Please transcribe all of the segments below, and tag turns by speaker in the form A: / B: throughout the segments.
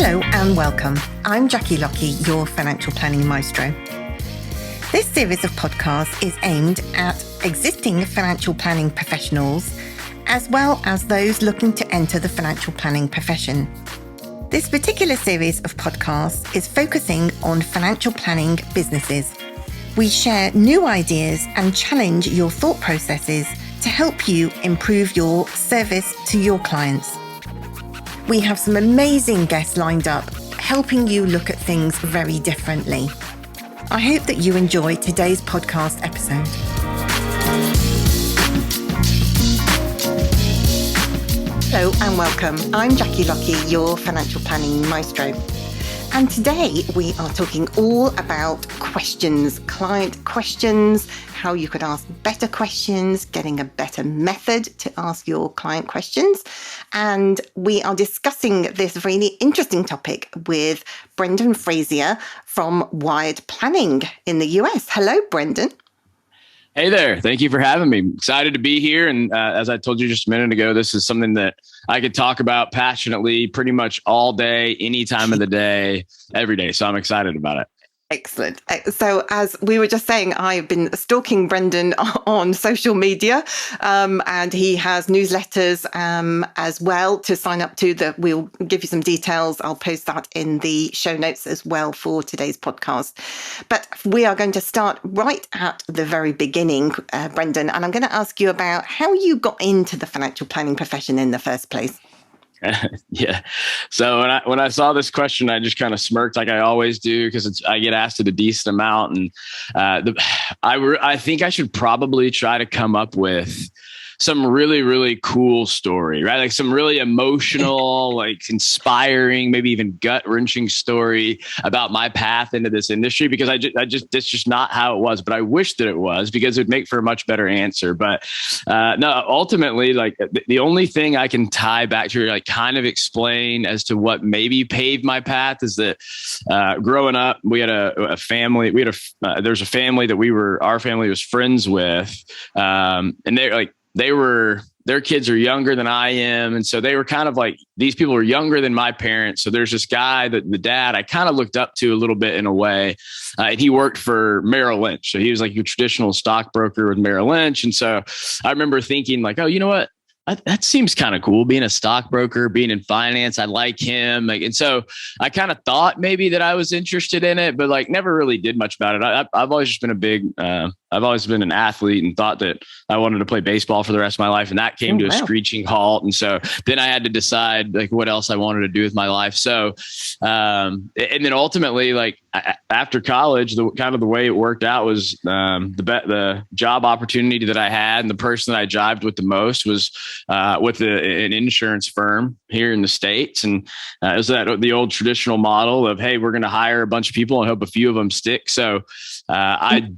A: Hello and welcome. I'm Jackie Lockie, your financial planning maestro. This series of podcasts is aimed at existing financial planning professionals, as well as those looking to enter the financial planning profession. This particular series of podcasts is focusing on financial planning businesses. We share new ideas and challenge your thought processes to help you improve your service to your clients. We have some amazing guests lined up, helping you look at things very differently. I hope that you enjoy today's podcast episode. Hello and welcome. I'm Jackie Lockie, your financial planning maestro. And today we are talking all about questions, client questions, how you could ask better questions, getting a better method to ask your client questions. And we are discussing this really interesting topic with Brendan Frazier from Wired Planning in the US. Hello, Brendan.
B: Hey there. Thank you for having me. Excited to be here. And as I told you just a minute ago, this is something that I could talk about passionately pretty much all day, any time of the day, every day. So I'm excited about it.
A: Excellent. So as we were just saying, I've been stalking Brendan on social media, and he has newsletters as well to sign up to. That we'll give you some details. I'll post that in the show notes as well for today's podcast. But we are going to start right at the very beginning, Brendan, and I'm going to ask you about how you got into the financial planning profession in the first place.
B: Yeah. So when I saw this question, I just kind of smirked like I always do, because I get asked it a decent amount. And I think I should probably try to come up with some really, really cool story, right? Like some really emotional, like inspiring, maybe gut wrenching story about my path into this industry, because it's just not how it was, but I wish that it was, because it would make for a much better answer. But no, ultimately, like the only thing I can tie back to, like kind of explain as to what maybe paved my path, is that growing up, we had a family, there's a family that our family was friends with, and their kids are younger than I am. And so they were kind of like, these people were younger than my parents. So there's this guy that the dad I kind of looked up to a little bit in a way. And he worked for Merrill Lynch. So he was like your traditional stockbroker with Merrill Lynch. And so I remember thinking like, oh, you know what? That seems kind of cool, being a stockbroker, being in finance. I like him. And so I kind of thought maybe that I was interested in it, but like never really did much about it. I've always just been I've always been an athlete and thought that I wanted to play baseball for the rest of my life. And that came to a screeching halt. And so then I had to decide like what else I wanted to do with my life. So, and then ultimately, like after college, the way it worked out was the job opportunity that I had, and the person that I jived with the most was with an insurance firm here in the States. And it was the old traditional model of, hey, we're going to hire a bunch of people and hope a few of them stick. So I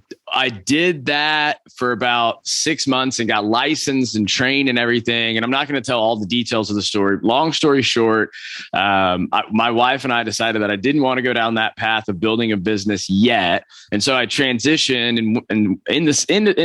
B: did that for about 6 months and got licensed and trained and everything. And I'm not going to tell all the details of the story. Long story short, my wife and I decided that I didn't want to go down that path of building a business yet. And so I transitioned and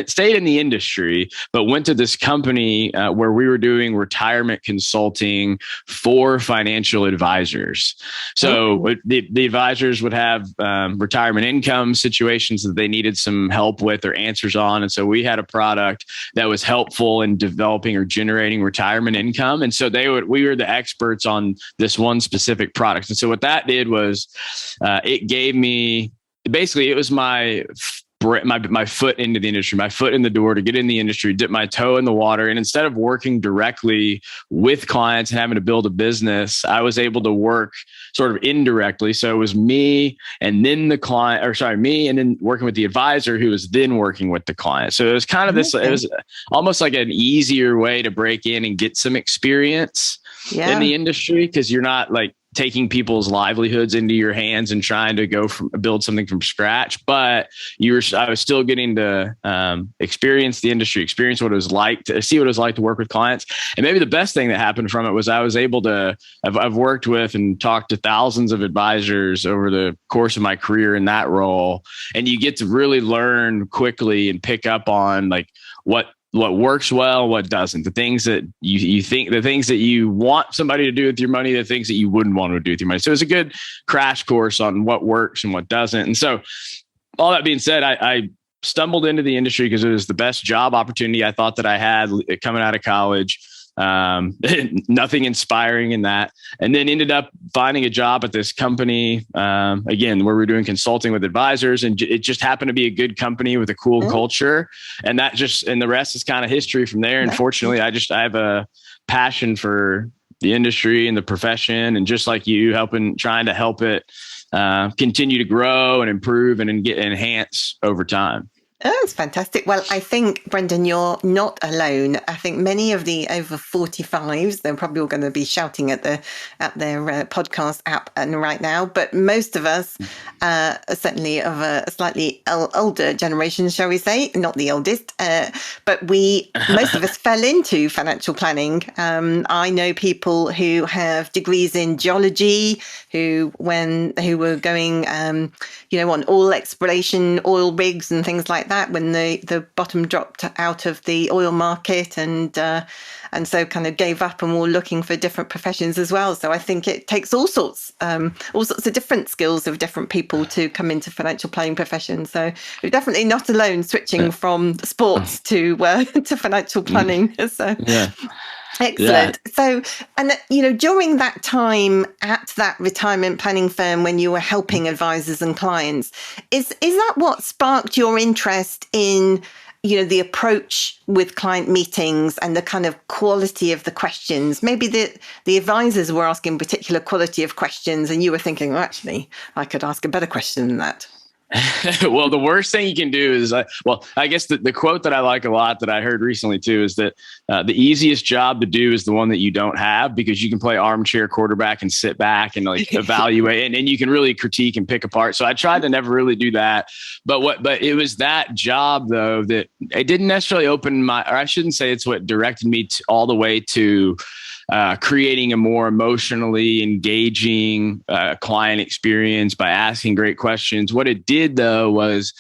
B: stayed in the industry, but went to this company where we were doing retirement consulting for financial advisors. So the advisors would have retirement income situations that they needed some help with or answers on. And so we had a product that was helpful in developing or generating retirement income. And so we were the experts on this one specific product. And so what that did was it gave me, basically it was my foot into the industry, my foot in the door to get in the industry, dip my toe in the water. And instead of working directly with clients and having to build a business, I was able to work sort of indirectly. So it was me and then me and then working with the advisor who was then working with the client. So it was kind of it was almost like an easier way to break in and get some experience in the industry, because you're not like taking people's livelihoods into your hands and trying to build something from scratch. But I was still getting to experience the industry, experience what it was like to see what it was like to work with clients. And maybe the best thing that happened from it was I was able to, I've worked with and talked to thousands of advisors over the course of my career in that role. And you get to really learn quickly and pick up on like what what works well, what doesn't, the things that you think, the things that you want somebody to do with your money, the things that you wouldn't want to do with your money. So it's a good crash course on what works and what doesn't. And so all that being said, I stumbled into the industry because it was the best job opportunity I thought that I had coming out of college. Nothing inspiring in that. And then ended up finding a job at this company, again, where we're doing consulting with advisors, and it just happened to be a good company with a cool culture. And the rest is kind of history from there. And fortunately, I have a passion for the industry and the profession, and just like you, trying to help it continue to grow and improve and enhance over time.
A: Oh, that's fantastic. Well, I think, Brendan, you're not alone. I think many of the over 45s, they're probably all going to be shouting at their podcast app right now. But most of us, certainly of a slightly older generation, shall we say, not the oldest, but most of us fell into financial planning. I know people who have degrees in geology, who were going, on oil exploration, oil rigs and things like that, when the bottom dropped out of the oil market, and so kind of gave up and were looking for different professions as well. So I think it takes all sorts of different skills of different people to come into financial planning professions. So you're definitely not alone switching from sports to financial planning. So
B: yeah.
A: Excellent. Yeah. So, and during that time at that retirement planning firm when you were helping advisors and clients, is that what sparked your interest in, the approach with client meetings and the kind of quality of the questions? Maybe the advisors were asking particular quality of questions and you were thinking, well, actually, I could ask a better question than that.
B: Well, the worst thing you can do is, I guess the quote that I like a lot that I heard recently too is that the easiest job to do is the one that you don't have, because you can play armchair quarterback and sit back and evaluate and you can really critique and pick apart. So I tried to never really do that. But it was that job though, that it didn't necessarily open or I shouldn't say it's what directed me all the way to creating a more emotionally engaging client experience by asking great questions. What it did, though, was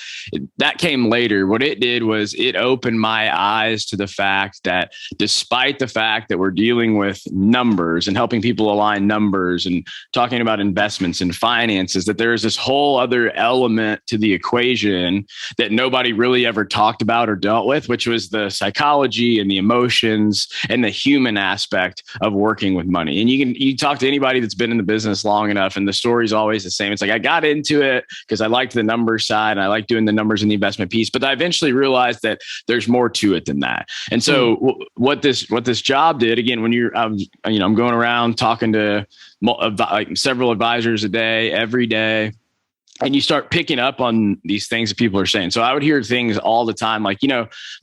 B: that came later. What it did was it opened my eyes to the fact that despite the fact that we're dealing with numbers and helping people align numbers and talking about investments and finances, that there is this whole other element to the equation that nobody really ever talked about or dealt with, which was the psychology and the emotions and the human aspect of working with money. And you talk to anybody that's been in the business long enough, and the story's always the same. It's like, I got into it because I liked the numbers side and I like doing the numbers in the investment piece, but I eventually realized that there's more to it than that. And so what this job did, again, when I'm going around talking to several advisors a day, every day, and you start picking up on these things that people are saying. So I would hear things all the time like,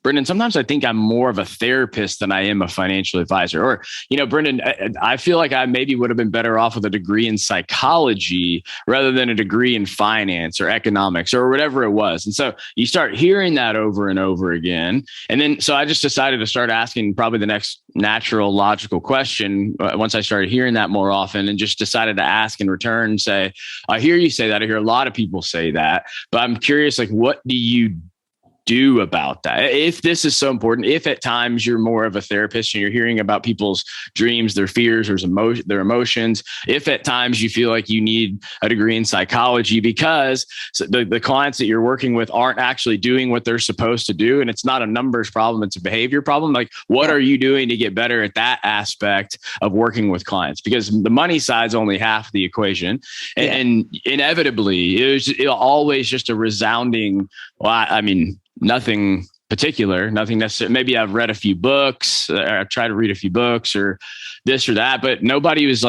B: Brendan, sometimes I think I'm more of a therapist than I am a financial advisor. Or, Brendan, I feel like I maybe would have been better off with a degree in psychology rather than a degree in finance or economics or whatever it was. And so you start hearing that over and over again. And then, so I just decided to start asking probably the next natural, logical question once I started hearing that more often, and just decided to ask in return and say, I hear you say that. I hear a lot of people say that, but I'm curious, what do you do about that? If this is so important, if at times you're more of a therapist and you're hearing about people's dreams, their fears, their emotions, if at times you feel like you need a degree in psychology because the clients that you're working with aren't actually doing what they're supposed to do, and it's not a numbers problem, it's a behavior problem. What are you doing to get better at that aspect of working with clients? Because the money side's only half the equation. And inevitably, it was always just a resounding, nothing particular, nothing necessary. Maybe I've read a few books, or I've tried to read a few books or this or that, but nobody was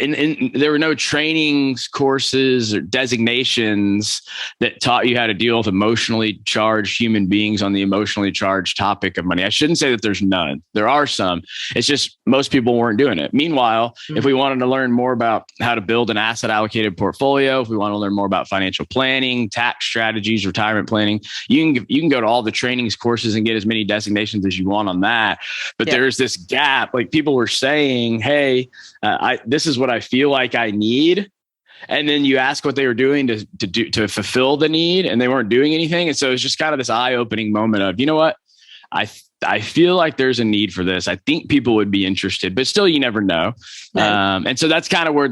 B: and there were no trainings, courses, or designations that taught you how to deal with emotionally charged human beings on the emotionally charged topic of money. I shouldn't say that there's none. There are some. It's just most people weren't doing it. Meanwhile, if we wanted to learn more about how to build an asset allocated portfolio, if we want to learn more about financial planning, tax strategies, retirement planning, you can go to all the trainings, courses, and get as many designations as you want on that. But there's this gap. People were saying, hey, this is what I feel like I need. And then you ask what they were doing to fulfill the need, and they weren't doing anything. And so it's just kind of this eye-opening moment of, you know what? I feel like there's a need for this. I think people would be interested, but still, you never know. No. And so that's kind of where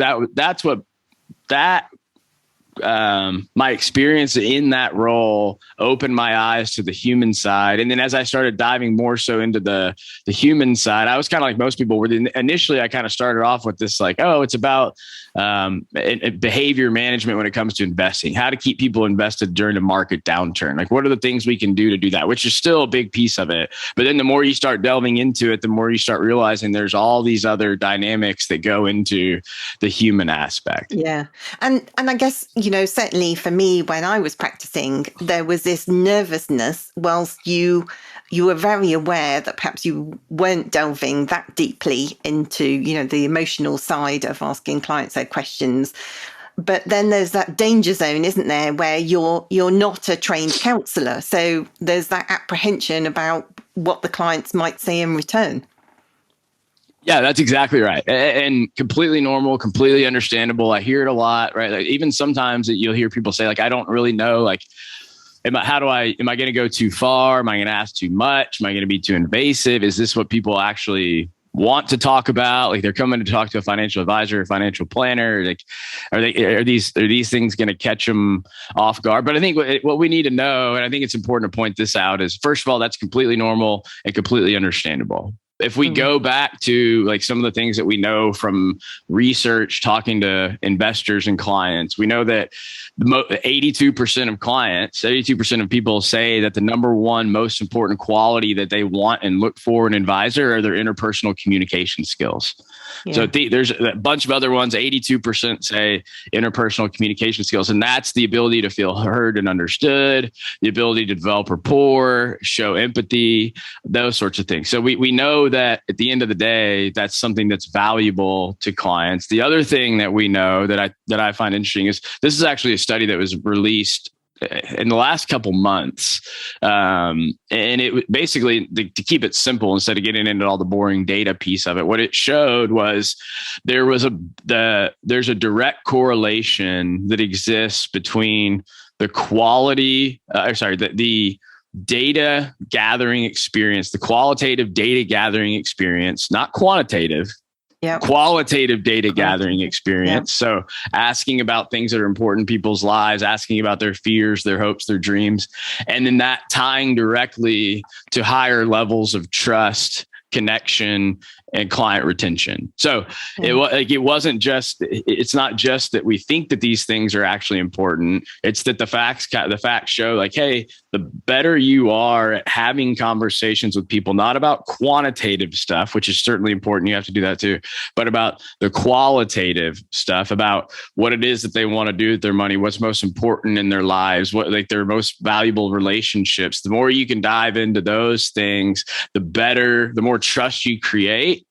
B: my experience in that role opened my eyes to the human side. And then as I started diving more so into the human side, I was kind of like most people were. Initially, I kind of started off with this like, oh, it's about behavior management when it comes to investing, how to keep people invested during a market downturn. Like, what are the things we can do to do that, which is still a big piece of it. But then the more you start delving into it, the more you start realizing there's all these other dynamics that go into the human aspect.
A: Yeah. And I guess, certainly for me, when I was practicing, there was this nervousness whilst you were very aware that perhaps you weren't delving that deeply into, the emotional side of asking clients their questions. But then there's that danger zone, isn't there, where you're not a trained counsellor. So there's that apprehension about what the clients might say in return.
B: Yeah, that's exactly right. And completely normal, completely understandable. I hear it a lot, right? Like even sometimes you'll hear people say, like, I don't really know, like, am I going to go too far? Am I going to ask too much? Am I going to be too invasive? Is this what people actually want to talk about? Like, they're coming to talk to a financial advisor, a financial planner. Like, are these things going to catch them off guard? But I think what we need to know, and I think it's important to point this out, is first of all, that's completely normal and completely understandable. If we go back to like some of the things that we know from research, talking to investors and clients, we know that 82% of clients, 82% of people say that the number one most important quality that they want and look for in an advisor are their interpersonal communication skills. Yeah. So there's a bunch of other ones. 82% say interpersonal communication skills, and that's the ability to feel heard and understood, the ability to develop rapport, show empathy, those sorts of things. So we know that at the end of the day, that's something that's valuable to clients. The other thing that we know that I find interesting is this is actually a study that was released in the last couple months. And it basically, to keep it simple, instead of getting into all the boring data piece of it, what it showed was there's a direct correlation that exists between the quality, the data gathering experience, the qualitative data gathering experience, not quantitative, qualitative data gathering experience. So asking about things that are important in people's lives, asking about their fears, their hopes, their dreams, and then that tying directly to higher levels of trust, connection, and client retention. So it's not just that we think that these things are actually important. It's that the facts show, like, hey, the better you are at having conversations with people, not about quantitative stuff, which is certainly important. You have to do that too, but about the qualitative stuff, about what it is that they want to do with their money, what's most important in their lives, what like their most valuable relationships. The more you can dive into those things, the better, the more trust you create.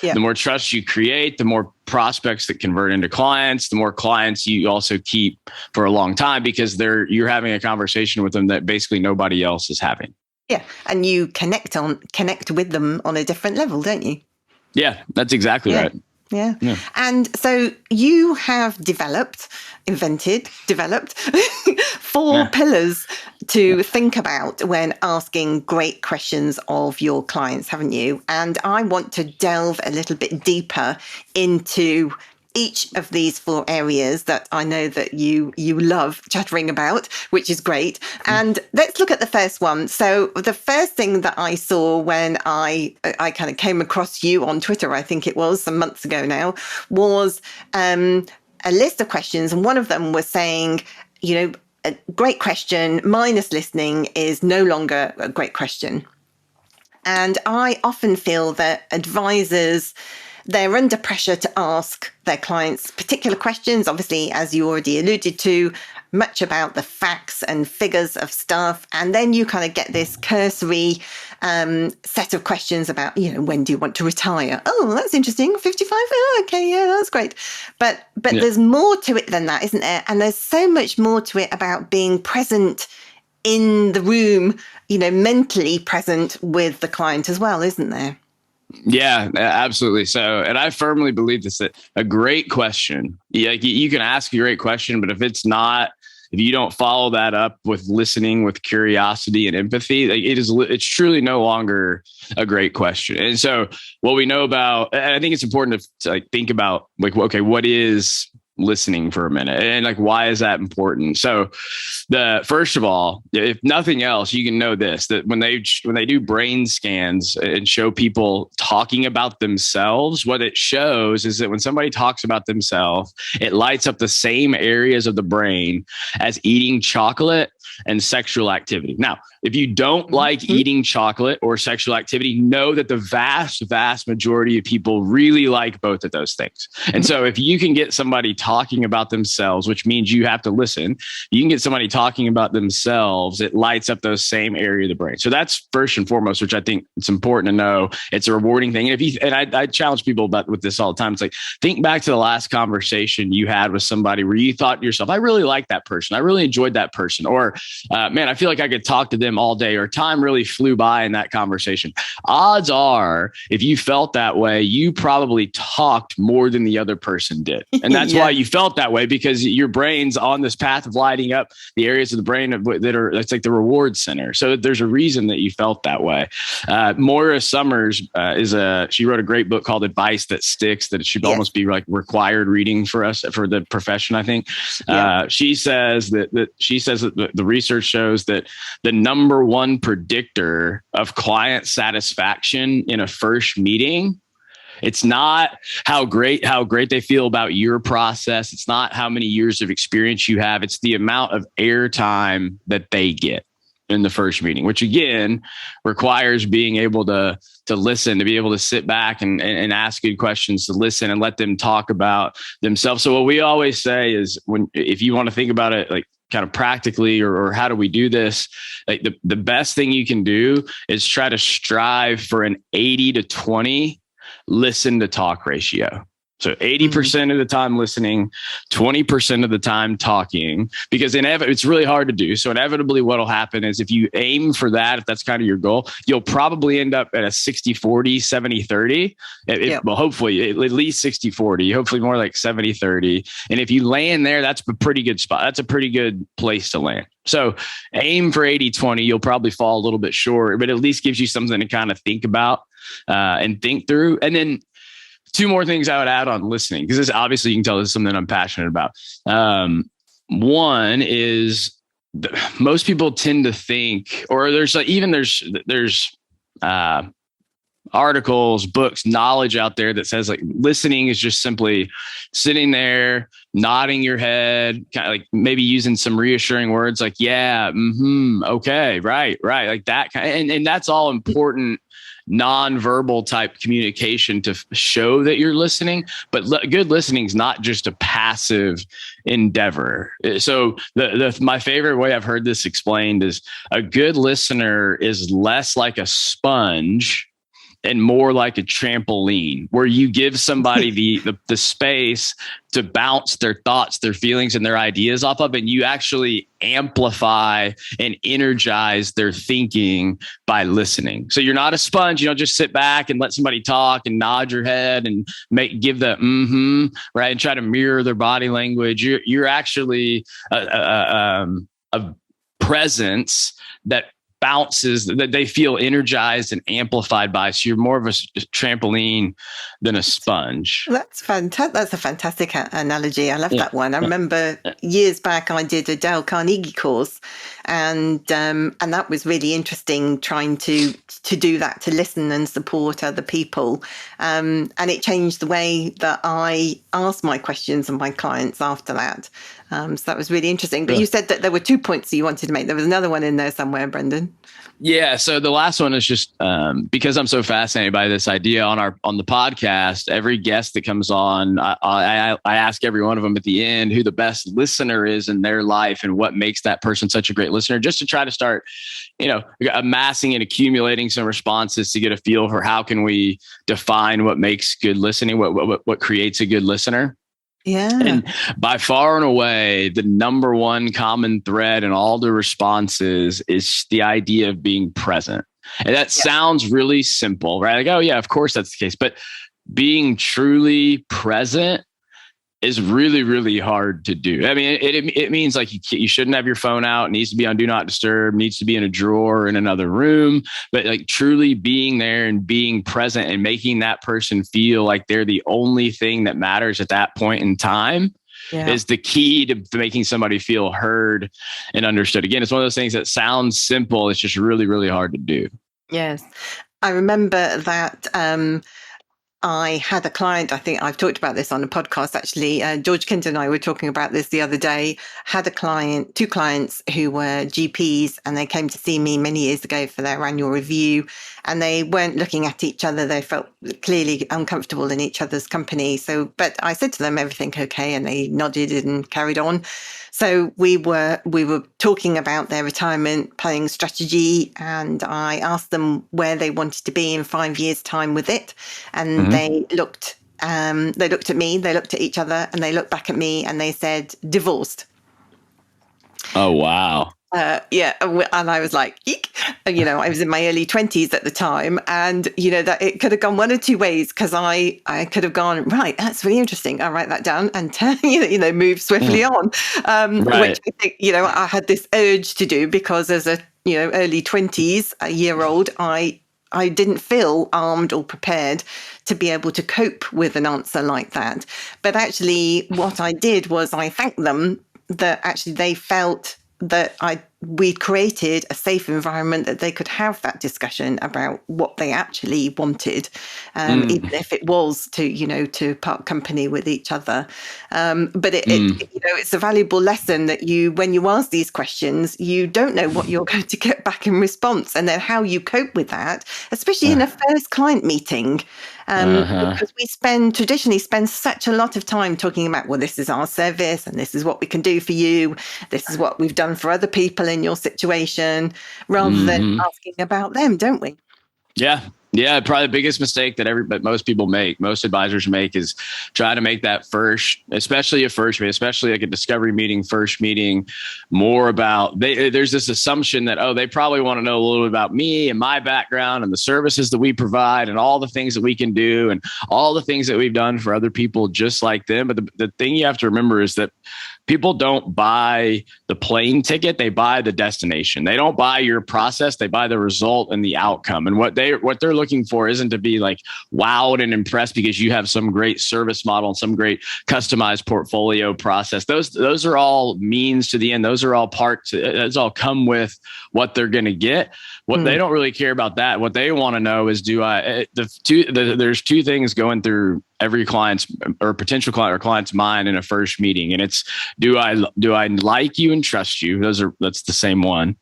B: Yeah. The more trust you create, the more prospects that convert into clients, the more clients you also keep for a long time because you're having a conversation with them that basically nobody else is having.
A: Yeah. And you connect with them on a different level, don't you?
B: Yeah, that's exactly right.
A: Yeah. And so you have developed 4 pillars to think about when asking great questions of your clients, haven't you? And I want to delve a little bit deeper into each of these 4 areas that I know that you love chattering about, which is great. And let's look at the first one. So the first thing that I saw when I kind of came across you on Twitter, I think it was some months ago now, was a list of questions. And one of them was saying, a great question minus listening is no longer a great question. And I often feel that advisors, they're under pressure to ask their clients particular questions, obviously, as you already alluded to, much about the facts and figures of stuff. And then you kind of get this cursory set of questions about, when do you want to retire? Oh, that's interesting. 55? Oh, okay, yeah, that's great. But there's more to it than that, isn't there? And there's so much more to it about being present in the room, mentally present with the client as well, isn't there?
B: Yeah, absolutely. So, and I firmly believe this, that a great question, you can ask a great question, but if it's not if you don't follow that up with listening with curiosity and empathy, like it's truly no longer a great question. And so what we know about, and I think it's important to like think about like, okay, what is listening for a minute, and like, why is that important? So first of all, if nothing else, you can know this, that when they do brain scans and show people talking about themselves, what it shows is that when somebody talks about themselves, it lights up the same areas of the brain as eating chocolate and sexual activity. Now, if you don't like eating chocolate or sexual activity, know that the vast majority of people really like both of those things. And so if you can get somebody talking about themselves, which means you have to listen, you can get somebody talking about themselves, it lights up those same area of the brain. So that's first and foremost, which I think it's important to know. It's a rewarding thing. And I challenge people with this all the time. It's like, think back to the last conversation you had with somebody where you thought to yourself, I really like that person. I really enjoyed that person. Or man, I feel like I could talk to them all day, or time really flew by in that conversation. Odds are, if you felt that way, you probably talked more than the other person did. And that's why you felt that way, because your brain's on this path of lighting up the areas of the brain that's like the reward center. So there's a reason that you felt that way. Moira Summers she wrote a great book called Advice That Sticks, that it should almost be like required reading for us, for the profession, I think. She says that the research shows that the number one predictor of client satisfaction in a first meeting, it's not how great they feel about your process. It's not how many years of experience you have. It's the amount of airtime that they get in the first meeting, which again requires being able to listen, to be able to sit back and ask good questions, to listen and let them talk about themselves. So what we always say is, if you want to think about it like kind of practically, or how do we do this? Like the best thing you can do is try to strive for an 80-20 listen to talk ratio. So 80% of the time listening, 20% of the time talking, because it's really hard to do. So inevitably what'll happen is, if you aim for that, if that's kind of your goal, you'll probably end up at a 60-40, 70-30. Well, hopefully at least 60-40, hopefully more like 70-30. And if you land there, that's a pretty good spot. That's a pretty good place to land. So aim for 80-20. You'll probably fall a little bit short, but at least gives you something to kind of think about and think through. And then two more things I would add on listening, because this, obviously, you can tell this is something I'm passionate about. One is most people tend to think, or there's articles, books, knowledge out there that says like listening is just simply sitting there, nodding your head, kind of like maybe using some reassuring words like, yeah, okay, right, like that kind. And that's all important non-verbal type communication to show that you're listening. But good listening is not just a passive endeavor. So my favorite way I've heard this explained is, a good listener is less like a sponge and more like a trampoline, where you give somebody the space to bounce their thoughts, their feelings, and their ideas off of, and you actually amplify and energize their thinking by listening. So you're not a sponge. You don't just sit back and let somebody talk and nod your head and give the right, and try to mirror their body language. You're actually a presence that bounces, that they feel energized and amplified by. So you're more of a trampoline than a sponge.
A: That's fantastic. That's a fantastic analogy. I love that one. I remember years back I did a Dale Carnegie course, and that was really interesting, trying to do that, to listen and support other people. And it changed the way that I asked my questions and my clients after that. So that was really interesting. But you said that there were 2 points that you wanted to make. There was another one in there somewhere, Brendan.
B: Yeah. So the last one is just because I'm so fascinated by this idea on the podcast. Every guest that comes on, I ask every one of them at the end who the best listener is in their life and what makes that person such a great listener, just to try to start, amassing and accumulating some responses to get a feel for how can we define what makes good listening, what creates a good listener.
A: Yeah.
B: And by far and away, the number one common thread in all the responses is the idea of being present. And that sounds really simple, right? Like, oh yeah, of course that's the case. But being truly present is really, really hard to do. I mean, it means like you shouldn't have your phone out. It needs to be on do not disturb, needs to be in a drawer in another room, but like truly being there and being present and making that person feel like they're the only thing that matters at that point in time is the key to making somebody feel heard and understood. Again, it's one of those things that sounds simple. It's just really, really hard to do.
A: Yes. I remember that I had a client, I think I've talked about this on a podcast actually. George Kent and I were talking about this the other day. Had a client, two clients who were GPs, and they came to see me many years ago for their annual review, and they weren't looking at each other. They felt clearly uncomfortable in each other's company. So, but I said to them, everything okay? And they nodded and carried on. So we were talking about their retirement planning strategy, and I asked them where they wanted to be in 5 years' time with it. And they looked at me, they looked at each other, and they looked back at me, and they said, divorced.
B: Oh, wow.
A: Yeah. And I was like, eek. I was in my early 20s at the time, and, that it could have gone one or two ways, because I could have gone, right, that's really interesting. I'll write that down and, move swiftly on.
B: Right.
A: Which I think, I had this urge to do, because as a, early 20s, a year old, I didn't feel armed or prepared to be able to cope with an answer like that. But actually what I did was I thanked them that actually they felt that we'd created a safe environment that they could have that discussion about what they actually wanted, even if it was to part company with each other. But it's a valuable lesson that when you ask these questions, you don't know what you're going to get back in response, and then how you cope with that, especially in a first client meeting. Because we traditionally spend such a lot of time talking about, well, this is our service and this is what we can do for you. This is what we've done for other people in your situation, rather than asking about them, don't we? Yeah, probably the biggest mistake that most people make, most advisors make, is try to make that especially like a discovery meeting, first meeting, more about, there's this assumption that, they probably want to know a little bit about me and my background and the services that we provide and all the things that we can do and all the things that we've done for other people just like them. But the thing you have to remember is that people don't buy the plane ticket. They buy the destination. They don't buy your process. They buy the result and the outcome. And what they're looking for isn't to be like wowed and impressed because you have some great service model and some great customized portfolio process. Those are all means to the end. Those are all parts. Those all come with what they're going to get. What they don't really care about that. What they want to know is, there's two things going through every client's or potential client or client's mind in a first meeting. And it's, do I like you and trust you? That's the same one.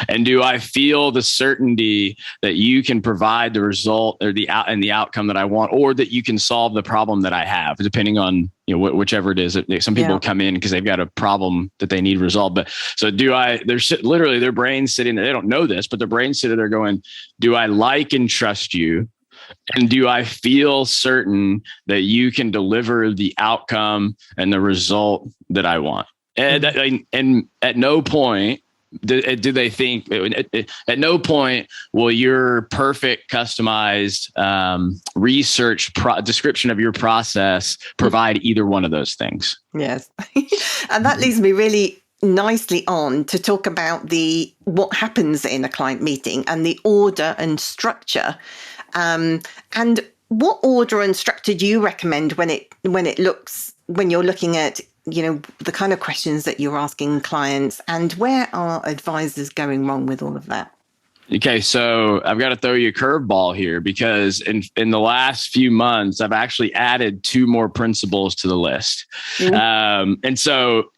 A: And do I feel the certainty that you can provide the result or the outcome that I want, or that you can solve the problem that I have, depending on, whichever it is. Some people come in because they've got a problem that they need resolved. But so there's literally their brains sitting there. They don't know this, but their brains sitting there going, do I like and trust you? And do I feel certain that you can deliver the outcome and the result that I want? And at no point do they think, at no point will your perfect customized research description of your process provide either one of those things. Yes. And that leads me really nicely on to talk about what happens in a client meeting and the order and structure. And what order and structure do you recommend when you're looking at, the kind of questions that you're asking clients, and where are advisors going wrong with all of that?
B: Okay, so I've got to throw you a curveball here, because in the last few months, I've actually added 2 more principles to the list. And so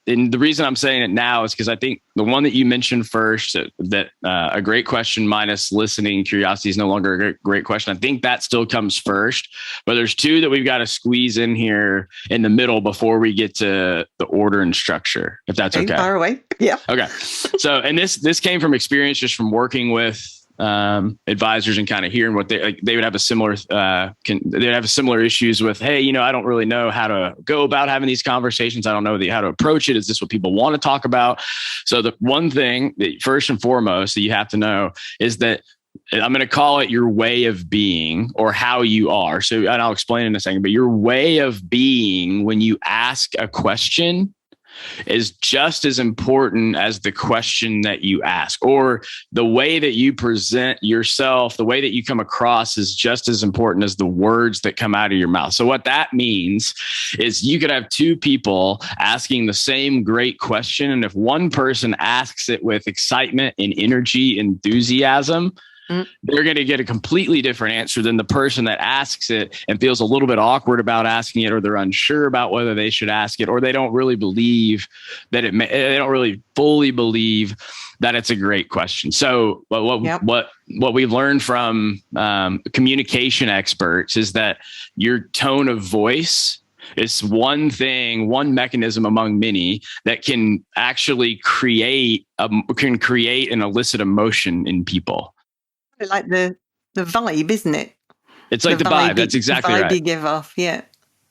B: and the reason I'm saying it now is because I think the one that you mentioned first, that a great question minus listening curiosity is no longer a great question. I think that still comes first, but there's 2 that we've got to squeeze in here in the middle before we get to the order and structure, if that's okay.
A: Far away. Yeah.
B: Okay. So, and this came from experience, just from working with advisors and kind of hearing what they would have similar issues with, hey, I don't really know how to go about having these conversations. I don't know how to approach it. Is this what people want to talk about? So the one thing that first and foremost that you have to know is that I'm going to call it your way of being or how you are. So, and I'll explain in a second, but your way of being when you ask a question is just as important as the question that you ask, or the way that you present yourself, the way that you come across is just as important as the words that come out of your mouth. So what that means is you could have two people asking the same great question. And if one person asks it with excitement and energy, enthusiasm, they're going to get a completely different answer than the person that asks it and feels a little bit awkward about asking it, or they're unsure about whether they should ask it, or they don't really believe that they don't really fully believe that it's a great question. So what we've learned from communication experts is that your tone of voice is one mechanism among many that can actually create and elicit emotion in people.
A: Like the vibe, isn't it?
B: It's like the vibe. That's exactly right.
A: The vibe you give off. Yeah.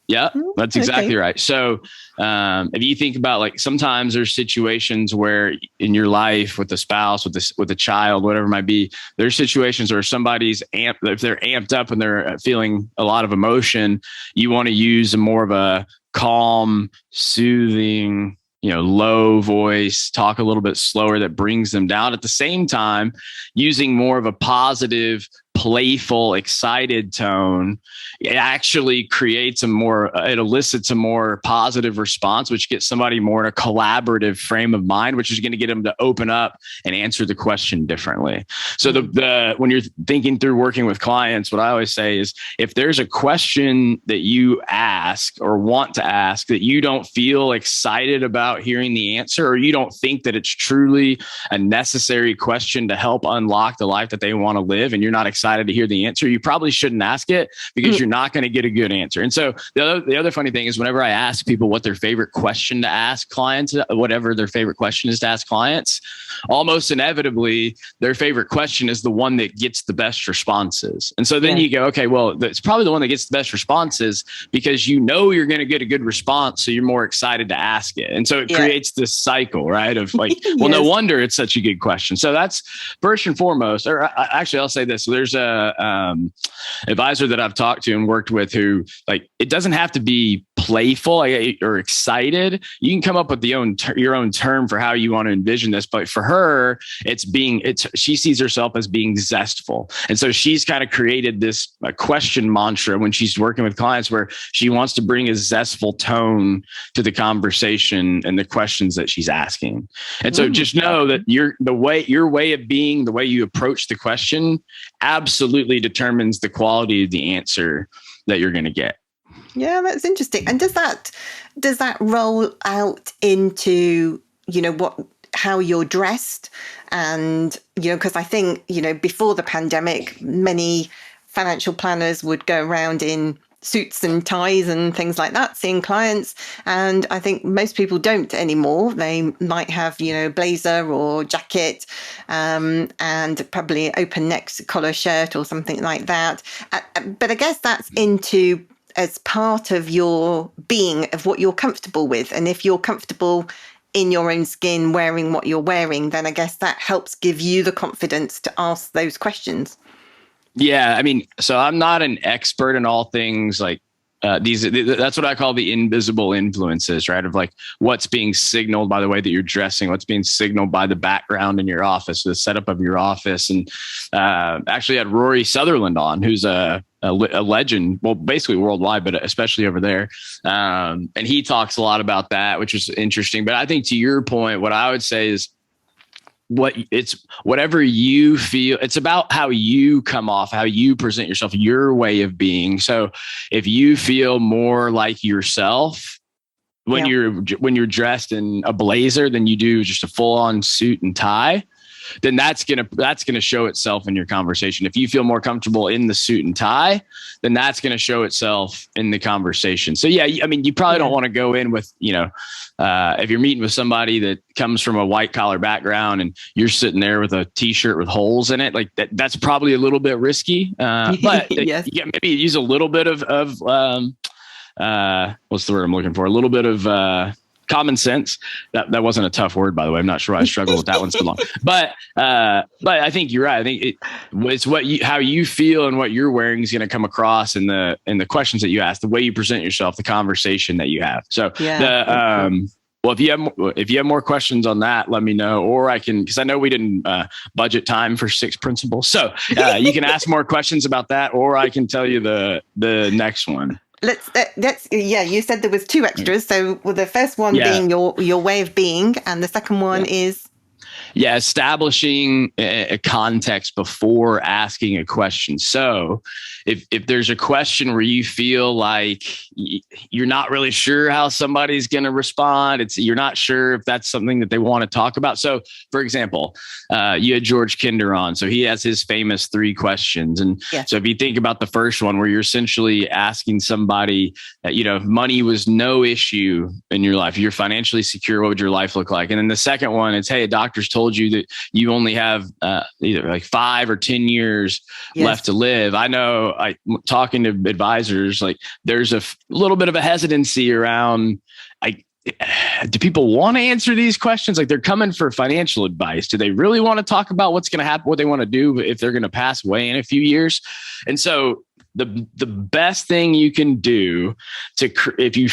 B: Yeah, that's exactly right. So if you think about, like, sometimes there's situations where in your life with a spouse, with a child, whatever it might be, there's situations where somebody's if they're amped up and they're feeling a lot of emotion, you want to use more of a calm, soothing, low voice, talk a little bit slower that brings them down. At the same time, using more of a positive, playful, excited tone, it actually creates it elicits a more positive response, which gets somebody more in a collaborative frame of mind, which is going to get them to open up and answer the question differently. So when you're thinking through working with clients, what I always say is, if there's a question that you ask or want to ask that you don't feel excited about hearing the answer, or you don't think that it's truly a necessary question to help unlock the life that they want to live, and you're not excited to hear the answer, you probably shouldn't ask it, because you're not going to get a good answer. And so the other funny thing is, whenever I ask people what their favorite question to ask clients, whatever their favorite question is to ask clients, almost inevitably their favorite question is the one that gets the best responses. And so then you go, okay, well, it's probably the one that gets the best responses because you're going to get a good response, so you're more excited to ask it. And so it creates this cycle, right, of like, well, no wonder it's such a good question. So that's first and foremost. Or actually, I'll say this. So there's a advisor that I've talked to and worked with who, like, it doesn't have to be playful or excited. You can come up with your own term for how you want to envision this. But for her, she sees herself as being zestful. And so she's kind of created this question mantra when she's working with clients, where she wants to bring a zestful tone to the conversation and the questions that she's asking. And so just know that your way of being, the way you approach the question, absolutely determines the quality of the answer that you're going to get.
A: Yeah, that's interesting. And does that roll out into, how you're dressed? And, because I think, before the pandemic, many financial planners would go around in suits and ties and things like that, seeing clients. And I think most people don't anymore. They might have, blazer or jacket, and probably open neck collar shirt or something like that. But I guess that's as part of your being, of what you're comfortable with. And if you're comfortable in your own skin wearing what you're wearing, then I guess that helps give you the confidence to ask those questions.
B: Yeah. I mean, so I'm not an expert in all things like that's what I call the invisible influences, right? Of like what's being signaled by the way that you're dressing, what's being signaled by the background in your office, the setup of your office. And actually had Rory Sutherland on, who's a legend, well, basically worldwide, but especially over there. And he talks a lot about that, which is interesting. But I think to your point, what I would say is, whatever you feel, it's about how you come off, how you present yourself, your way of being. So if you feel more like yourself when you're dressed in a blazer than you do just a full on suit and tie, then that's gonna show itself in your conversation. If you feel more comfortable in the suit and tie, then that's gonna show itself in the conversation. So yeah, I mean, you probably don't want to go in with, if you're meeting with somebody that comes from a white collar background and you're sitting there with a t-shirt with holes in it, like that's probably a little bit risky. But maybe use a little bit of what's the word I'm looking for? A little bit of common sense. That wasn't a tough word, by the way. I'm not sure I struggled with that one so long, but I think you're right. I think it's how you feel and what you're wearing is going to come across in the questions that you ask, the way you present yourself, the conversation that you have. So well, if you have more questions on that, let me know, or I can, because I know we didn't budget time for 6 principles. So you can ask more questions about that, or I can tell you the next one.
A: You said there was 2 extras. So the first one being your way of being, and the second one is
B: establishing a context before asking a question. So if there's a question where you feel like you're not really sure how somebody's going to respond, you're not sure if that's something that they want to talk about. So for example, you had George Kinder on, so he has his famous 3 questions. And so if you think about the first one, where you're essentially asking somebody that, if money was no issue in your life, you're financially secure, what would your life look like? And then the second one is, hey, a doctor's told you that you only have either like 5 or 10 years left to live. I know, talking to advisors, like there's a little bit of a hesitancy around, do people want to answer these questions? Like, they're coming for financial advice. Do they really want to talk about what's going to happen, what they want to do if they're going to pass away in a few years? And so the best thing you can do if you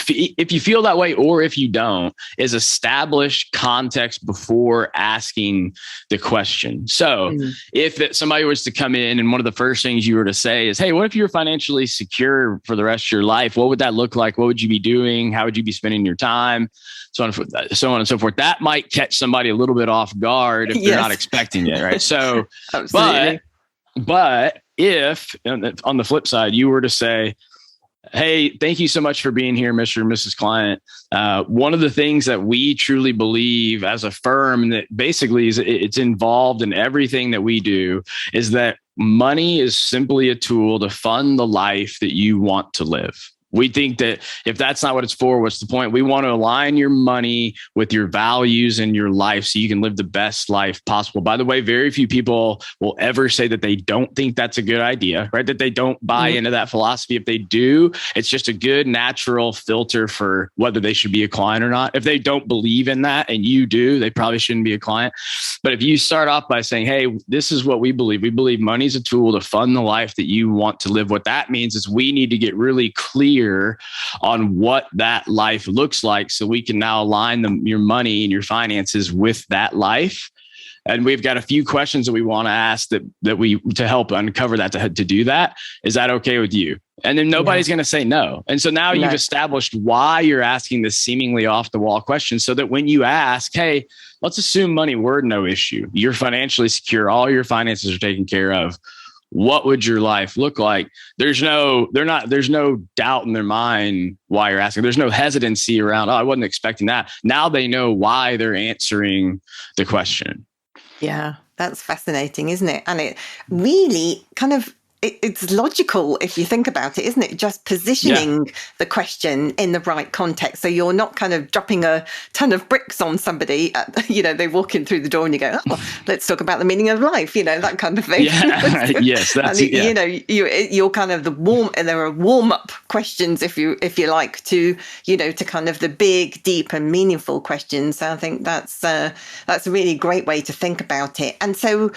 B: feel that way, or if you don't, is establish context before asking the question. So if somebody was to come in and one of the first things you were to say is, hey, what if you're financially secure for the rest of your life? What would that look like? What would you be doing? How would you be spending your time? So on and so forth. That might catch somebody a little bit off guard if they're not expecting it, right? So, but if on the flip side, you were to say, hey, thank you so much for being here, Mr. and Mrs. Client. One of the things that we truly believe as a firm, that basically it's involved in everything that we do, is that money is simply a tool to fund the life that you want to live. We think that if that's not what it's for, what's the point? We want to align your money with your values and your life so you can live the best life possible. By the way, very few people will ever say that they don't think that's a good idea, right? That they don't buy into that philosophy. If they do, it's just a good natural filter for whether they should be a client or not. If they don't believe in that and you do, they probably shouldn't be a client. But if you start off by saying, hey, this is what we believe. We believe money is a tool to fund the life that you want to live. What that means is we need to get really clear on what that life looks like, so we can now align your money and your finances with that life. And we've got a few questions that we want to ask to help uncover that, to do that. Is that okay with you? And then nobody's going to say no. And so now you've established why you're asking this seemingly off the wall question, so that when you ask, hey, let's assume money were no issue, you're financially secure, all your finances are taken care of, what would your life look like? There's no doubt in their mind why you're asking. There's no hesitancy around, I wasn't expecting that. Now they know why they're answering the question.
A: Yeah, that's fascinating, isn't it? And it really kind of, it's logical if you think about it, isn't it? Just positioning the question in the right context. So you're not kind of dropping a ton of bricks on somebody, they walk in through the door and you go, let's talk about the meaning of life, that kind of thing.
B: Yeah. Yes, that's
A: you're kind of there are warm-up questions, if you like, to kind of the big, deep and meaningful questions. So I think that's a really great way to think about it. And so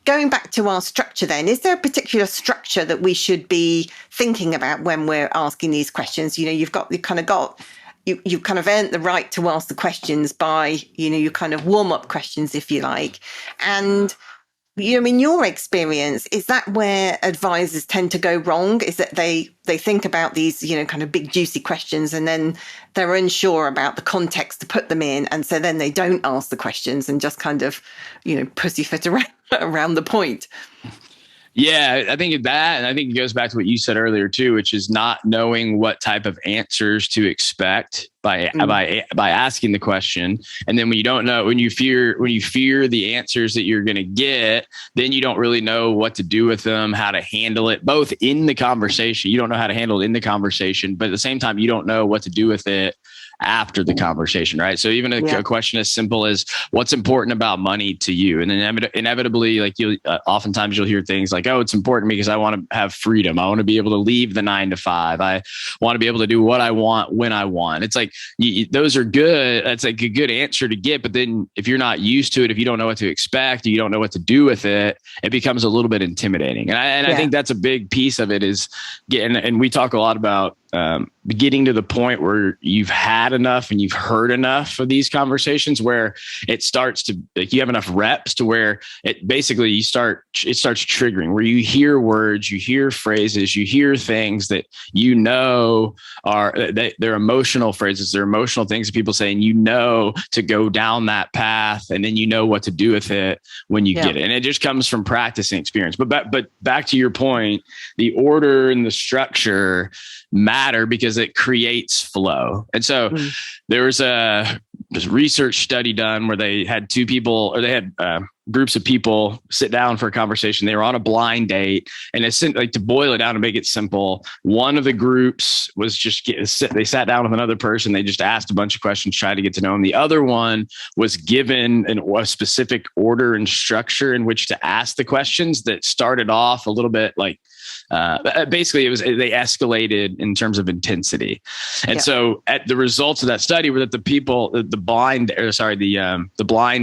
A: going back to our structure then, is there a particular structure that we should be thinking about when we're asking these questions? You've kind of earned the right to ask the questions by, your kind of warm-up questions, if you like. And, in your experience, is that where advisors tend to go wrong? Is that they think about these, kind of big, juicy questions, and then they're unsure about the context to put them in. And so then they don't ask the questions and just kind of, pussyfoot around the point.
B: Yeah, I think that, and I think it goes back to what you said earlier too, which is not knowing what type of answers to expect by asking the question. And then when you don't know, when you fear the answers that you're going to get, then you don't really know what to do with them, how to handle it, both in the conversation. You don't know how to handle it in the conversation, but at the same time, you don't know what to do with it after the conversation, right? So even a question as simple as, what's important about money to you? And then inevitably, like oftentimes you'll hear things like, oh, it's important because I want to have freedom. I want to be able to leave the 9 to 5. I want to be able to do what I want when I want. It's like, like, those are good. That's like a good answer to get. But then if you're not used to it, if you don't know what to expect, you don't know what to do with it, it becomes a little bit intimidating. And I think that's a big piece of it is getting, and we talk a lot about getting to the point where you've had enough and you've heard enough of these conversations where it starts to, like, you have enough reps to where it basically it starts triggering, where you hear words, you hear phrases, you hear things that you know are, they're emotional phrases, they're emotional things that people say, and you know to go down that path, and then you know what to do with it when you get it. And it just comes from practicing experience. But back to your point, the order and the structure matter because it creates flow. And so there was this research study done where they had two people, or they had groups of people sit down for a conversation. They were on a blind date, and it's like, to boil it down and make it simple, one of the groups was just they sat down with another person. They just asked a bunch of questions, tried to get to know them. The other one was given a specific order and structure in which to ask the questions that started off a little bit like, basically they escalated in terms of intensity. And so at the results of that study were that the blind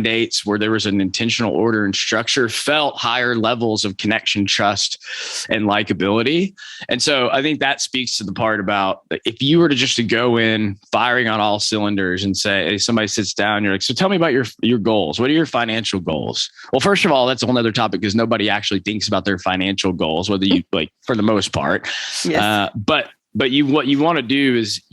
B: dates where there was an intentional order and structure felt higher levels of connection, trust, and likability. And so I think that speaks to the part about, if you were to go in firing on all cylinders and say, somebody sits down, you're like, so tell me about your goals. What are your financial goals? Well, first of all, that's a whole other topic because nobody actually thinks about their financial goals, whether you like, for the most part. Yes. But what you want to do is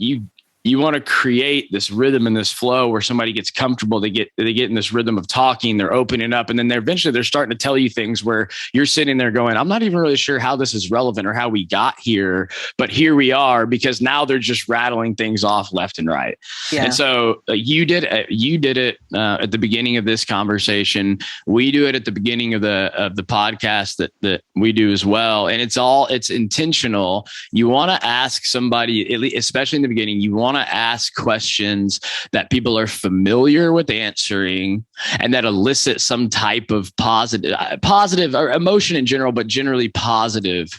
B: you want to create this rhythm and this flow where somebody gets comfortable. They get in this rhythm of talking, they're opening up, and then they're starting to tell you things where you're sitting there going, I'm not even really sure how this is relevant or how we got here, but here we are, because now they're just rattling things off left and right. Yeah. And so you did it at the beginning of this conversation. We do it at the beginning of the podcast that we do as well. And it's intentional. You want to ask somebody, especially in the beginning, you want to ask questions that people are familiar with answering and that elicit some type of positive or emotion in general, but generally positive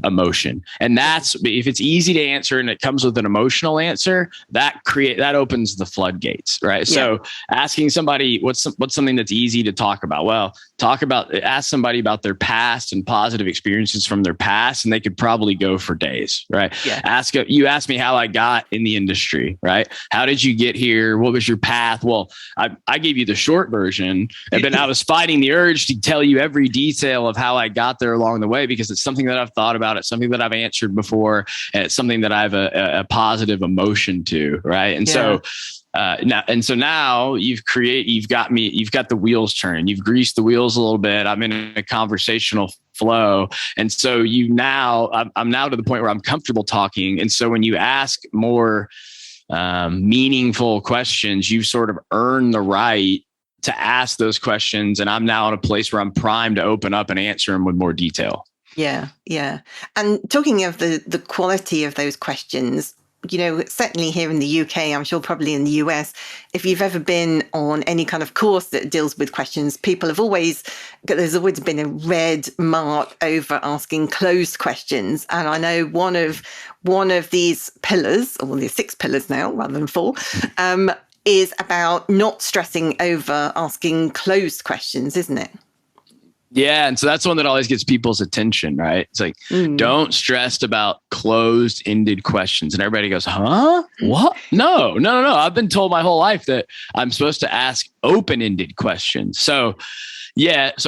B: emotion. And that's, if it's easy to answer and it comes with an emotional answer, that opens the floodgates, right? Yeah. So asking somebody what's something that's easy to talk about. Well, ask somebody about their past and positive experiences from their past, and they could probably go for days, right? Yeah. You asked me how I got in the industry, right? How did you get here? What was your path? Well, I gave you the short version, and then I was fighting the urge to tell you every detail of how I got there along the way, because it's something that I've thought about. It's something that I've answered before, and it's something that I have a positive emotion to, right? And so now you've got the wheels turning. You've greased the wheels a little bit. I'm in a conversational flow. And so I'm now to the point where I'm comfortable talking. And so when you ask more meaningful questions, you sort of earn the right to ask those questions. And I'm now in a place where I'm primed to open up and answer them with more detail.
A: Yeah. Yeah. And talking of the quality of those questions, certainly here in the UK, I'm sure probably in the US, if you've ever been on any kind of course that deals with questions, there's always been a red mark over asking closed questions. And I know one of these pillars, or there's 6 pillars now rather than 4, is about not stressing over asking closed questions, isn't it?
B: Yeah. And so that's one that always gets people's attention, right? It's like, don't stress about closed-ended questions. And everybody goes, huh? What? No. I've been told my whole life that I'm supposed to ask open-ended questions. So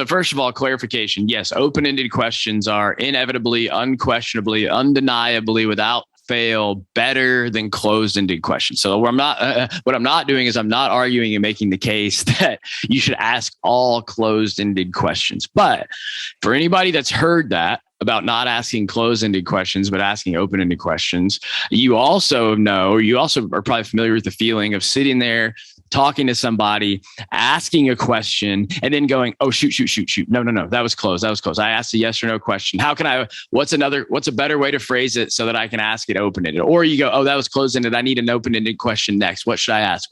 B: first of all, clarification. Yes, open-ended questions are inevitably, unquestionably, undeniably, without fail, better than closed-ended questions. So what I'm not doing is I'm not arguing and making the case that you should ask all closed-ended questions. But for anybody that's heard that about not asking closed-ended questions, but asking open-ended questions, you also are probably familiar with the feeling of sitting there talking to somebody, asking a question, and then going, oh, shoot. No. That was close. I asked a yes or no question. What's a better way to phrase it so that I can ask it open-ended? Or you go, oh, that was closed-ended. I need an open-ended question next. What should I ask?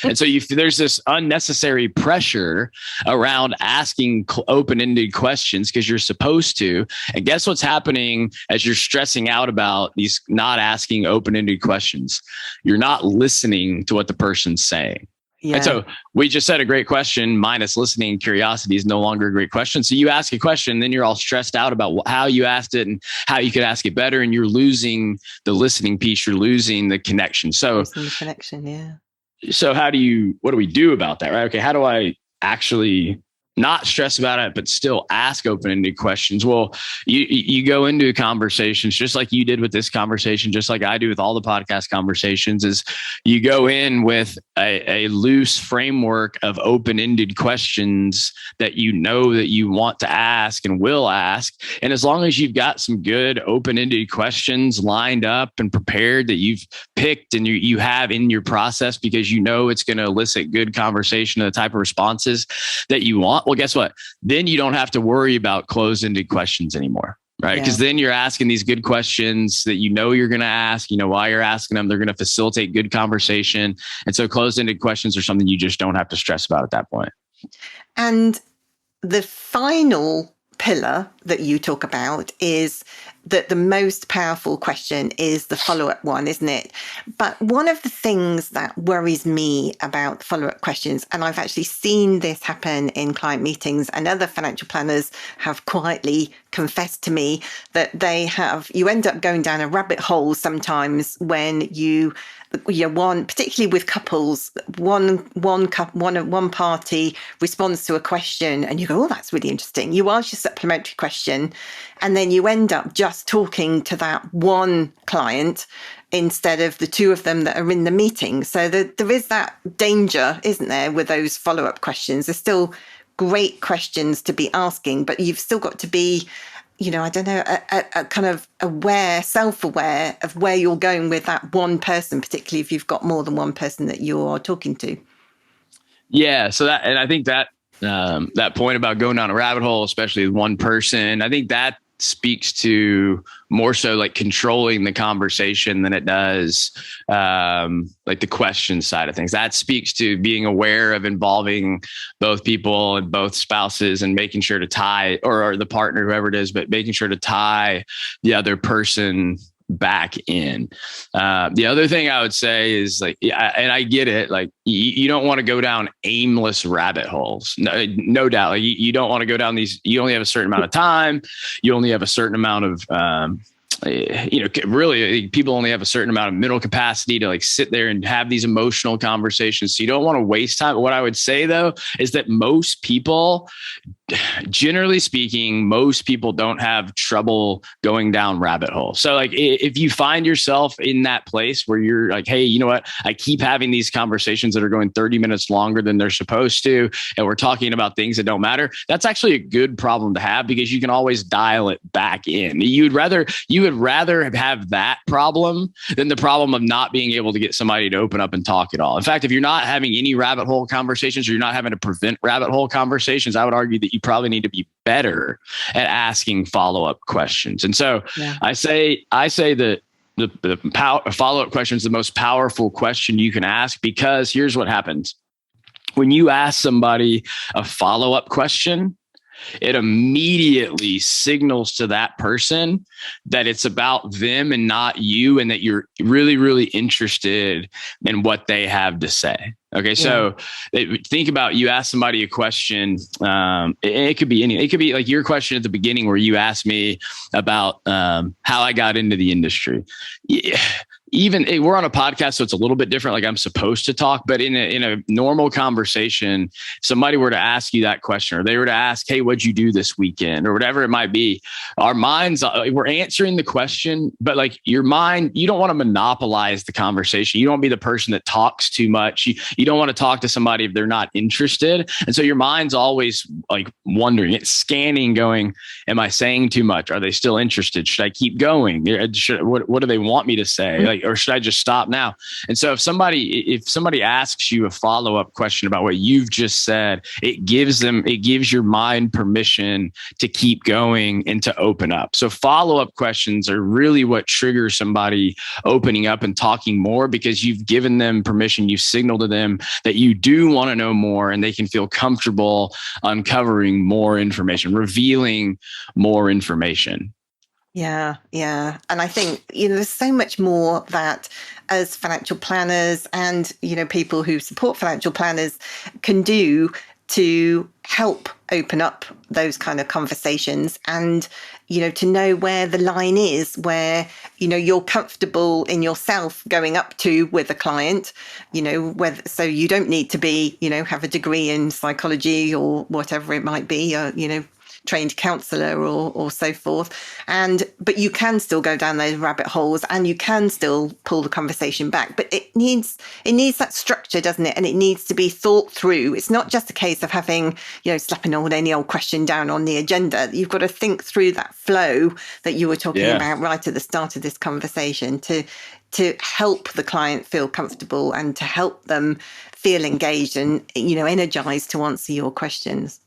B: And so there's this unnecessary pressure around asking open-ended questions because you're supposed to. And guess what's happening as you're stressing out about these not asking open-ended questions? You're not listening to what the person's saying. Yeah. And so we just said a great question minus listening and curiosity is no longer a great question. So you ask a question, then you're all stressed out about how you asked it and how you could ask it better. And you're losing the listening piece. You're losing the connection. So So what do we do about that? Right? Okay. How do I actually not stress about it, but still ask open-ended questions? Well, you go into conversations just like you did with this conversation, just like I do with all the podcast conversations, is you go in with a loose framework of open-ended questions that you know that you want to ask and will ask. And as long as you've got some good open-ended questions lined up and prepared that you've picked and you have in your process because you know it's going to elicit good conversation and the type of responses that you want, well, guess what? Then you don't have to worry about closed-ended questions anymore, right? Because then you're asking these good questions that you know you're going to ask, you know why you're asking them. They're going to facilitate good conversation. And so closed-ended questions are something you just don't have to stress about at that point.
A: And the final pillar that you talk about is that the most powerful question is the follow-up one, isn't it? But one of the things that worries me about follow-up questions, and I've actually seen this happen in client meetings, and other financial planners have quietly confessed to me that you end up going down a rabbit hole sometimes when you particularly with couples, one party responds to a question and you go, oh, that's really interesting. You ask your supplementary question and then you end up just talking to that one client instead of the two of them that are in the meeting. So there is that danger, isn't there, with those follow-up questions? There's still great questions to be asking, but you've still got to be, I don't know, a kind of self-aware of where you're going with that one person, particularly if you've got more than one person that you're talking to.
B: Yeah. So I think that point about going down a rabbit hole, especially with one person, I think that speaks to more so like controlling the conversation than it does like the question side of things. That speaks to being aware of involving both people and both spouses and making sure to tie or the partner, whoever it is, but making sure to tie the other person back in. The other thing I would say is and I get it, like you don't want to go down aimless rabbit holes. No doubt. Like you don't want to go down these. You only have a certain amount of time. You only have a certain amount of, really people only have a certain amount of mental capacity to sit there and have these emotional conversations. So you don't want to waste time. But what I would say though, is that most people, generally speaking, don't have trouble going down rabbit holes. So if you find yourself in that place where you're like, hey, you know what? I keep having these conversations that are going 30 minutes longer than they're supposed to, and we're talking about things that don't matter. That's actually a good problem to have because you can always dial it back in. You would rather have that problem than the problem of not being able to get somebody to open up and talk at all. In fact, if you're not having any rabbit hole conversations or you're not having to prevent rabbit hole conversations, I would argue that you probably need to be better at asking follow-up questions. And so I say that the follow-up question is the most powerful question you can ask, because here's what happens. When you ask somebody a follow-up question, it immediately signals to that person that it's about them and not you, and that you're really, really interested in what they have to say. Okay. So think about, you ask somebody a question. It could be anything. It could be like your question at the beginning where you asked me about how I got into the industry. Even we're on a podcast, so it's a little bit different. Like I'm supposed to talk, but in a normal conversation, if somebody were to ask you that question, or they were to ask, hey, what'd you do this weekend, or whatever it might be, our minds, we're answering the question, but your mind, you don't want to monopolize the conversation. You don't want to be the person that talks too much. You don't want to talk to somebody if they're not interested. And so your mind's always wondering, it's scanning, going, am I saying too much? Are they still interested? Should I keep going? What do they want me to say? or should I just stop now? And so if somebody asks you a follow-up question about what you've just said, it gives your mind permission to keep going and to open up. So follow-up questions are really what trigger somebody opening up and talking more, because you've given them permission. You've signaled to them that you do want to know more, and they can feel comfortable uncovering more information, revealing more information.
A: Yeah, yeah. And I think, there's so much more that as financial planners and, people who support financial planners can do to help open up those kind of conversations, and, to know where the line is, where, you're comfortable in yourself going up to with a client, so you don't need to be, have a degree in psychology or whatever it might be, trained counselor or so forth. But you can still go down those rabbit holes, and you can still pull the conversation back. But it needs that structure, doesn't it? And it needs to be thought through. It's not just a case of having, slapping any old question down on the agenda. You've got to think through that flow that you were talking about right at the start of this conversation to help the client feel comfortable and to help them feel engaged and, energized to answer your questions.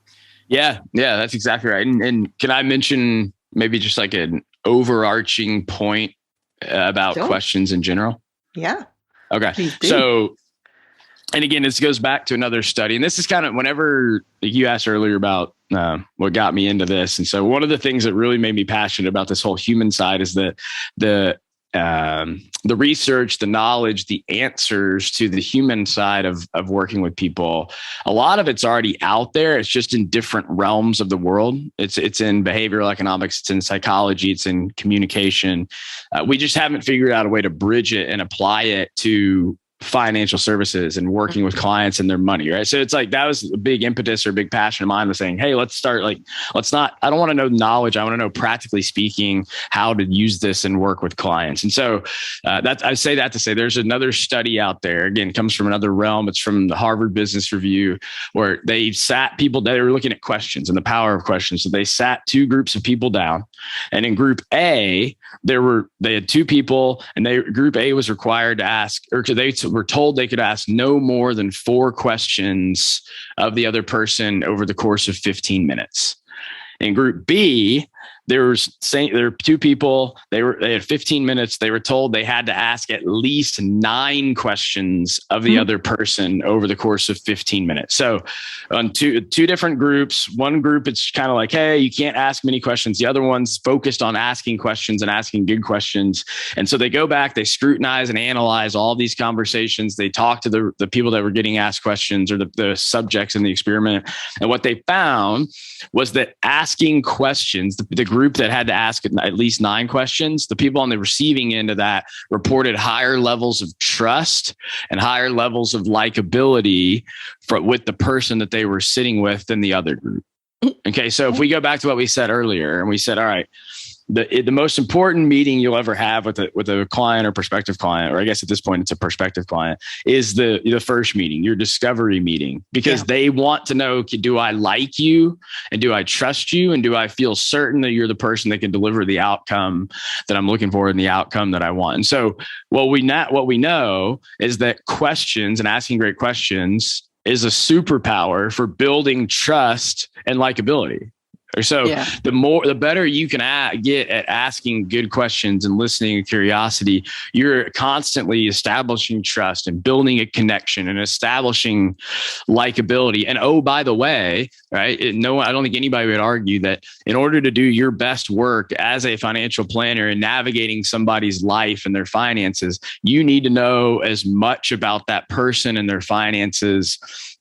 B: Yeah, that's exactly right. And can I mention maybe just like an overarching point about questions in general?
A: Yeah.
B: Okay. So, and again, this goes back to another study. And this is kind of whenever you asked earlier about what got me into this. And so one of the things that really made me passionate about this whole human side is that the research, the knowledge, the answers to the human side of working with people. A lot of it's already out there. It's just in different realms of the world. It's in behavioral economics. It's in psychology. It's in communication. We just haven't figured out a way to bridge it and apply it to financial services and working with clients and their money, right? So it's like, that was a big impetus or a big passion of mine, was saying, hey, I don't want to know knowledge. I want to know, practically speaking, how to use this and work with clients. And so I say that to say there's another study out there. Again, it comes from another realm. It's from the Harvard Business Review, where they sat people, they were looking at questions and the power of questions. So they sat two groups of people down, and in group A, they had two people, and group A was required to ask, or they were told they could ask no more than 4 questions of the other person over the course of 15 minutes. In group B, there were two people, they had 15 minutes. They were told they had to ask at least 9 questions of the other person over the course of 15 minutes. So on two different groups, one group, it's kind of like, hey, you can't ask many questions. The other one's focused on asking questions and asking good questions. And so they go back, they scrutinize and analyze all these conversations. They talk to the people that were getting asked questions, or the subjects in the experiment. And what they found was that asking questions, the group that had to ask at least 9 questions, the people on the receiving end of that reported higher levels of trust and higher levels of likability with the person that they were sitting with than the other group. Okay. So if we go back to what we said earlier, and we said, all right, the most important meeting you'll ever have with a client or prospective client, or I guess at this point it's a prospective client, is the first meeting, your discovery meeting, because they want to know, do I like you, and do I trust you, and do I feel certain that you're the person that can deliver the outcome that I'm looking for and the outcome that I want. And so what we know is that questions and asking great questions is a superpower for building trust and likability. So the better you can get at asking good questions and listening with curiosity, you're constantly establishing trust and building a connection and establishing likability. And oh, by the way, right? I don't think anybody would argue that in order to do your best work as a financial planner and navigating somebody's life and their finances, you need to know as much about that person and their finances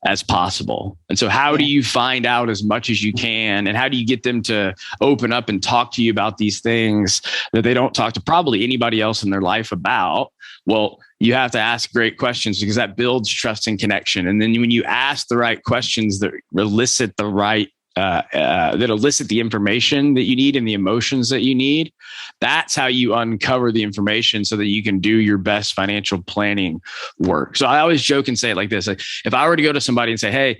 B: as possible. And so how do you find out as much as you can? And how do you get them to open up and talk to you about these things that they don't talk to probably anybody else in their life about? Well, you have to ask great questions, because that builds trust and connection. And then when you ask the right questions that elicit the right that elicit the information that you need and the emotions that you need, that's how you uncover the information so that you can do your best financial planning work. So I always joke and say it like this: like, if I were to go to somebody and say, hey,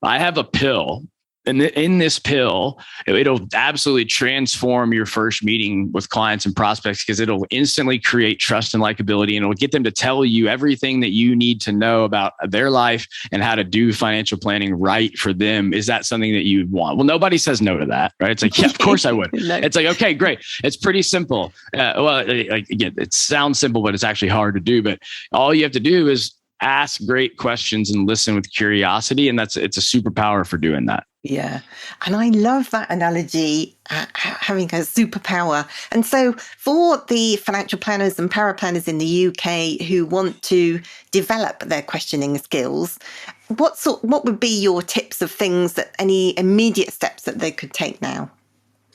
B: I have a pill And in this pill, it'll absolutely transform your first meeting with clients and prospects, because it'll instantly create trust and likability, and it'll get them to tell you everything that you need to know about their life and how to do financial planning right for them. Is that something that you want? Well, nobody says no to that, right? It's like, yeah, of course I would. No. It's like, okay, great. It's pretty simple. Again, it sounds simple, but it's actually hard to do. But all you have to do is ask great questions and listen with curiosity. And it's a superpower for doing that.
A: Yeah. And I love that analogy, having a superpower. And so for the financial planners and paraplanners in the UK who want to develop their questioning skills, what would be your tips of things, that any immediate steps that they could take now?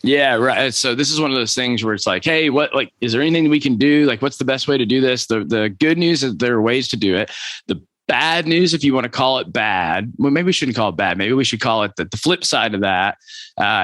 B: Yeah, right. So this is one of those things where it's like, hey, is there anything we can do? Like, what's the best way to do this? The good news is there are ways to do it. The bad news, if you want to call it bad, well, maybe we shouldn't call it bad. Maybe we should call it the flip side of that,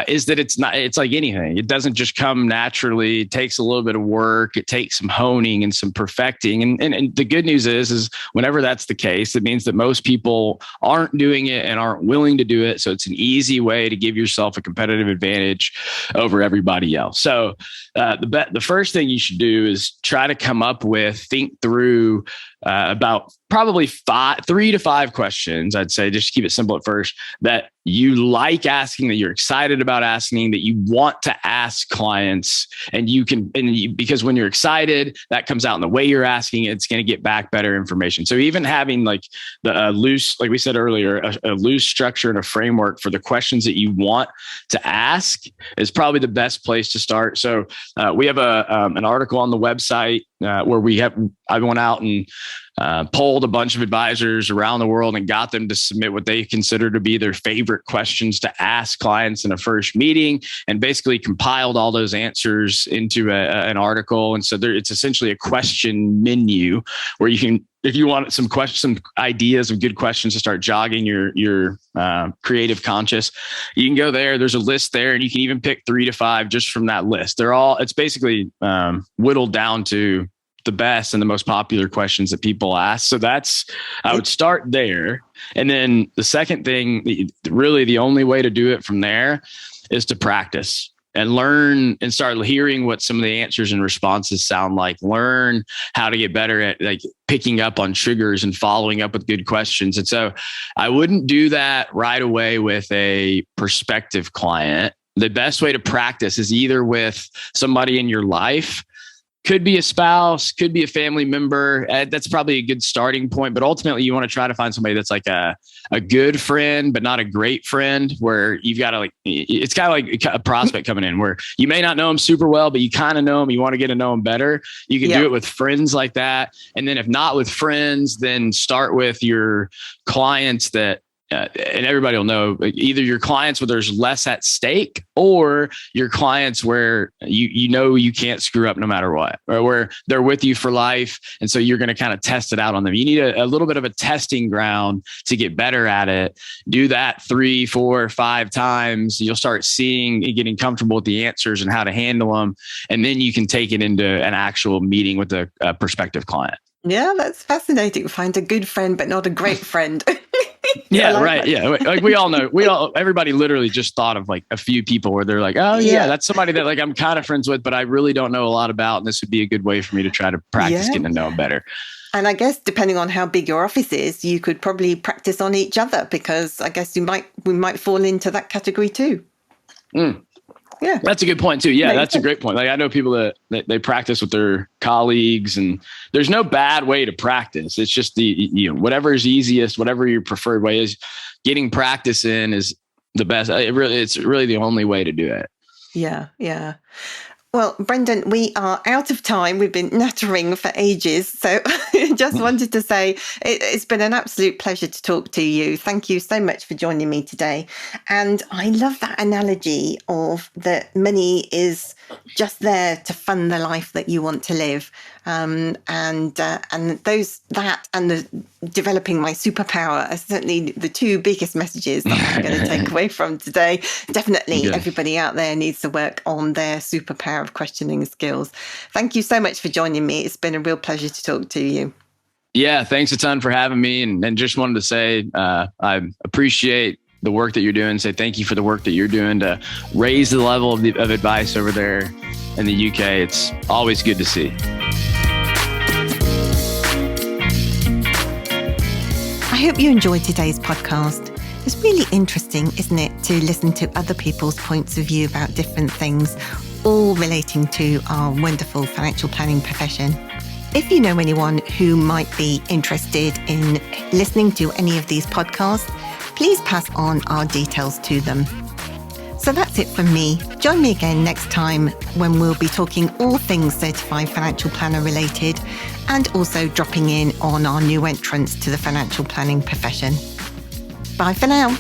B: is that it's like anything. It doesn't just come naturally. It takes a little bit of work. It takes some honing and some perfecting. And the good news is whenever that's the case, it means that most people aren't doing it and aren't willing to do it. So it's an easy way to give yourself a competitive advantage over everybody else. So the first thing you should do is try to think through about probably 3 to 5 questions, I'd say, just to keep it simple at first, that you like asking, that you're excited about asking, that you want to ask clients, because when you're excited, that comes out in the way you're asking, it's going to get back better information. So even having like the loose, like we said earlier, a loose structure and a framework for the questions that you want to ask is probably the best place to start. So we have an article on the website where I went out and polled a bunch of advisors around the world and got them to submit what they consider to be their favorite questions to ask clients in a first meeting, and basically compiled all those answers into an article. And so it's essentially a question menu where you can, if you want some ideas of good questions to start jogging your creative conscious, you can go there. There's a list there, and you can even pick 3 to 5 just from that list. It's basically whittled down to the best and the most popular questions that people ask. So I would start there. And then the second thing, really the only way to do it from there, is to practice and learn and start hearing what some of the answers and responses sound like. Learn how to get better at like picking up on triggers and following up with good questions. And so I wouldn't do that right away with a prospective client. The best way to practice is either with somebody in your life. Could be a spouse, could be a family member. That's probably a good starting point. But ultimately, you want to try to find somebody that's like a good friend, but not a great friend, where you've got to it's kind of like a prospect coming in where you may not know them super well, but you kind of know them. You want to get to know them better. You can do it with friends like that. And then if not with friends, then start with your clients that, and everybody will know, either your clients where there's less at stake, or your clients where you can't screw up no matter what, or where they're with you for life. And so you're going to kind of test it out on them. You need a little bit of a testing ground to get better at it. Do that 3, 4, 5 times. You'll start getting comfortable with the answers and how to handle them. And then you can take it into an actual meeting with a prospective client.
A: Yeah, that's fascinating. Find a good friend, but not a great friend.
B: Yeah, right. That. Yeah. Like we all know, everybody literally just thought of like a few people where they're like, oh yeah, that's somebody that like I'm kind of friends with, but I really don't know a lot about. And this would be a good way for me to try to practice getting to know them better.
A: And I guess depending on how big your office is, you could probably practice on each other, because I guess we might fall into that category too. Yeah, that's
B: a good point too. Yeah, that's a great point. Like I know people that they practice with their colleagues, and there's no bad way to practice. It's just whatever is easiest, whatever your preferred way is. Getting practice in is the best. It's really the only way to do it.
A: Yeah. Well, Brendan, we are out of time. We've been nattering for ages. So I just wanted to say it's been an absolute pleasure to talk to you. Thank you so much for joining me today. And I love that analogy of that money is just there to fund the life that you want to live. And the developing my superpower are certainly the 2 biggest messages that I'm going to take away from today. Definitely everybody out there needs to work on their superpower of questioning skills. Thank you so much for joining me. It's been a real pleasure to talk to you.
B: Yeah, thanks a ton for having me. And just wanted to say I appreciate the work that you're doing, say thank you for the work that you're doing to raise the level of advice over there in the UK. It's always good to see.
A: I hope you enjoyed today's podcast. It's really interesting, isn't it, to listen to other people's points of view about different things, all relating to our wonderful financial planning profession. If you know anyone who might be interested in listening to any of these podcasts, please pass on our details to them. So that's it from me. Join me again next time when we'll be talking all things certified financial planner related, and also dropping in on our new entrants to the financial planning profession. Bye for now.